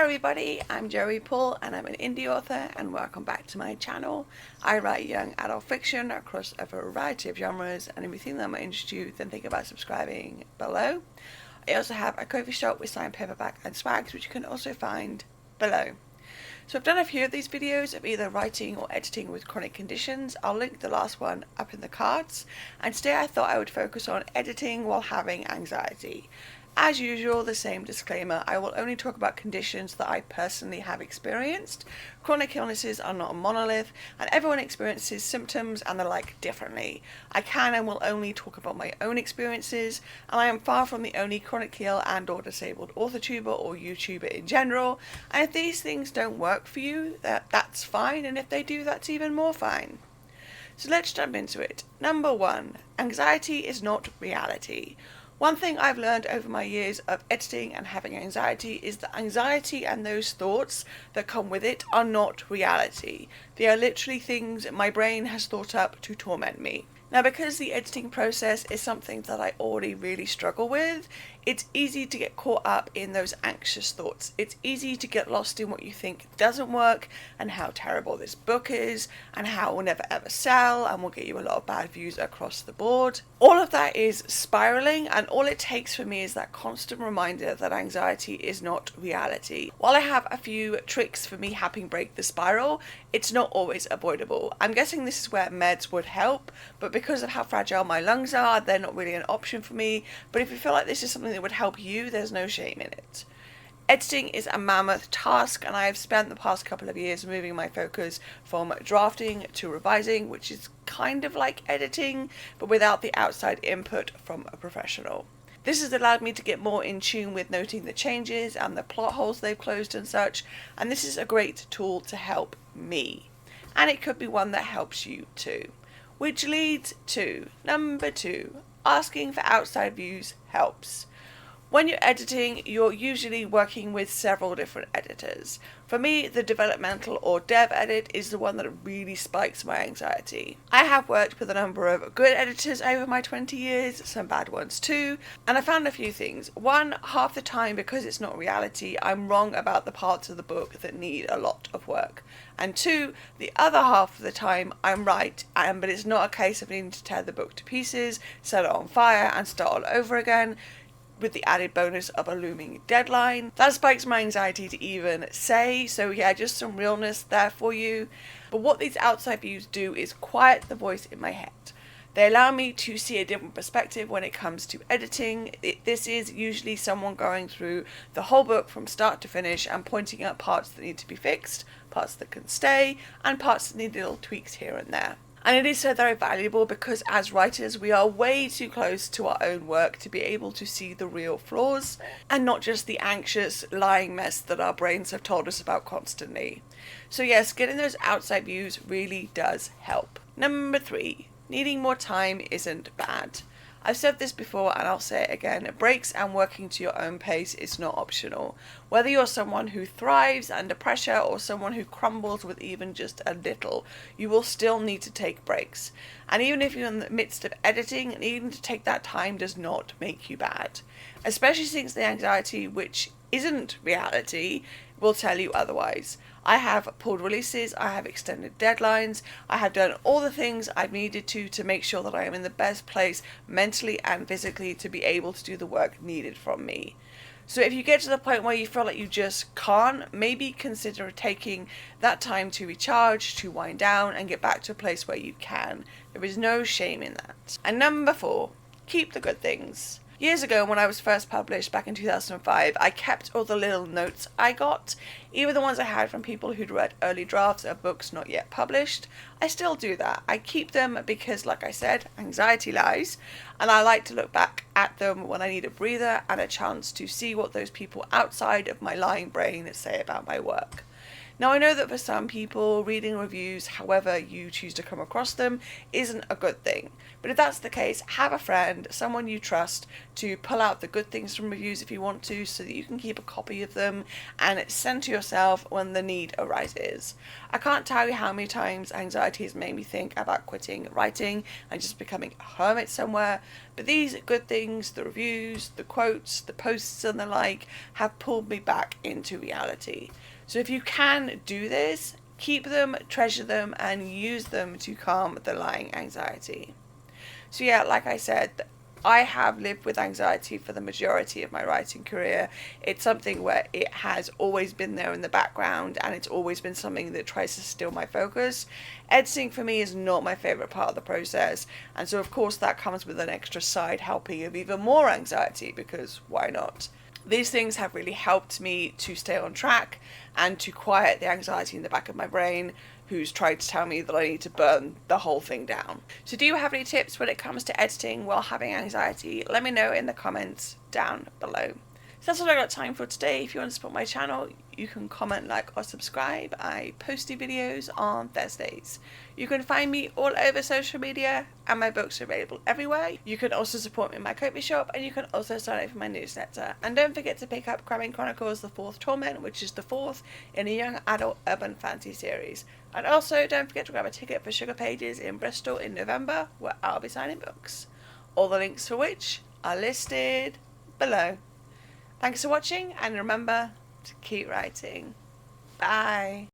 everybody, I'm Joey Paul and I'm an indie author, and welcome back to my channel. I write young adult fiction across a variety of genres, and if you think that might interest you, then think about subscribing below. I also have a coffee shop with signed paperback and swags, which you can also find below. So I've done a few of these videos of either writing or editing with chronic conditions. I'll link the last one up in the cards, and today I thought I would focus on editing while having anxiety. As usual, the same disclaimer, I will only talk about conditions that I personally have experienced. Chronic illnesses are not a monolith, and everyone experiences symptoms and the like differently. I can and will only talk about my own experiences, and I am far from the only chronically ill and or disabled authortuber or YouTuber in general, and if these things don't work for you, that's fine, and if they do, that's even more fine. So let's jump into it. Number 1, anxiety is not reality. One thing I've learned over my years of editing and having anxiety is that anxiety and those thoughts that come with it are not reality. They are literally things my brain has thought up to torment me. Now, because the editing process is something that I already really struggle with, it's easy to get caught up in those anxious thoughts. It's easy to get lost in what you think doesn't work and how terrible this book is and how it will never ever sell and will get you a lot of bad views across the board. All of that is spiraling, and all it takes for me is that constant reminder that anxiety is not reality. While I have a few tricks for me helping break the spiral, it's not always avoidable. I'm guessing this is where meds would help, but because of how fragile my lungs are, they're not really an option for me. But if you feel like this is something that would help you, there's no shame in it. Editing is a mammoth task, and I have spent the past couple of years moving my focus from drafting to revising, which is kind of like editing, but without the outside input from a professional. This has allowed me to get more in tune with noting the changes and the plot holes they've closed and such, and this is a great tool to help me. And it could be one that helps you too. Which leads to number 2, asking for outside views helps. When you're editing, you're usually working with several different editors. For me, the developmental or dev edit is the one that really spikes my anxiety. I have worked with a number of good editors over my 20 years, some bad ones too, and I found a few things. 1, half the time, because it's not reality, I'm wrong about the parts of the book that need a lot of work. And 2, the other half of the time, I'm right, but it's not a case of needing to tear the book to pieces, set it on fire, and start all over again, with the added bonus of a looming deadline. That spikes my anxiety to even say, so yeah, just some realness there for you. But what these outside views do is quiet the voice in my head. They allow me to see a different perspective when it comes to editing. This is usually someone going through the whole book from start to finish and pointing out parts that need to be fixed, parts that can stay, and parts that need little tweaks here and there. And it is so very valuable because as writers, we are way too close to our own work to be able to see the real flaws and not just the anxious, lying mess that our brains have told us about constantly. So yes, getting those outside views really does help. Number 3, needing more time isn't bad. I've said this before and I'll say it again, breaks and working to your own pace is not optional. Whether you're someone who thrives under pressure or someone who crumbles with even just a little, you will still need to take breaks. And even if you're in the midst of editing, needing to take that time does not make you bad. Especially since the anxiety, which isn't reality, will tell you otherwise. I have pulled releases, I have extended deadlines, I have done all the things I've needed to make sure that I am in the best place mentally and physically to be able to do the work needed from me. So if you get to the point where you feel like you just can't, maybe consider taking that time to recharge, to wind down, and get back to a place where you can. There is no shame in that. And number 4, keep the good things. Years ago, when I was first published back in 2005, I kept all the little notes I got, even the ones I had from people who'd read early drafts of books not yet published. I still do that. I keep them because, like I said, anxiety lies, and I like to look back at them when I need a breather and a chance to see what those people outside of my lying brain say about my work. Now, I know that for some people, reading reviews, however you choose to come across them, isn't a good thing. But if that's the case, have a friend, someone you trust, to pull out the good things from reviews if you want to, so that you can keep a copy of them and send to yourself when the need arises. I can't tell you how many times anxiety has made me think about quitting writing and just becoming a hermit somewhere, but these good things, the reviews, the quotes, the posts and the like, have pulled me back into reality. So if you can do this, keep them, treasure them, and use them to calm the lying anxiety. So yeah, like I said, I have lived with anxiety for the majority of my writing career. It's something where it has always been there in the background, and it's always been something that tries to steal my focus. Editing for me is not my favourite part of the process, and so of course that comes with an extra side helping of even more anxiety, because why not? These things have really helped me to stay on track and to quiet the anxiety in the back of my brain, who's tried to tell me that I need to burn the whole thing down. So do you have any tips when it comes to editing while having anxiety? Let me know in the comments down below. So that's all I got time for today. If you want to support my channel, you can comment, like, or subscribe. I post new videos on Thursdays. You can find me all over social media, and my books are available everywhere. You can also support me in my Ko-fi shop, and you can also sign up for my newsletter. And don't forget to pick up Cramming Chronicles: The Fourth Torment, which is the fourth in a young adult urban fantasy series. And also don't forget to grab a ticket for Sugar Pages in Bristol in November, where I'll be signing books. All the links for which are listed below. Thanks for watching, and remember to keep writing. Bye.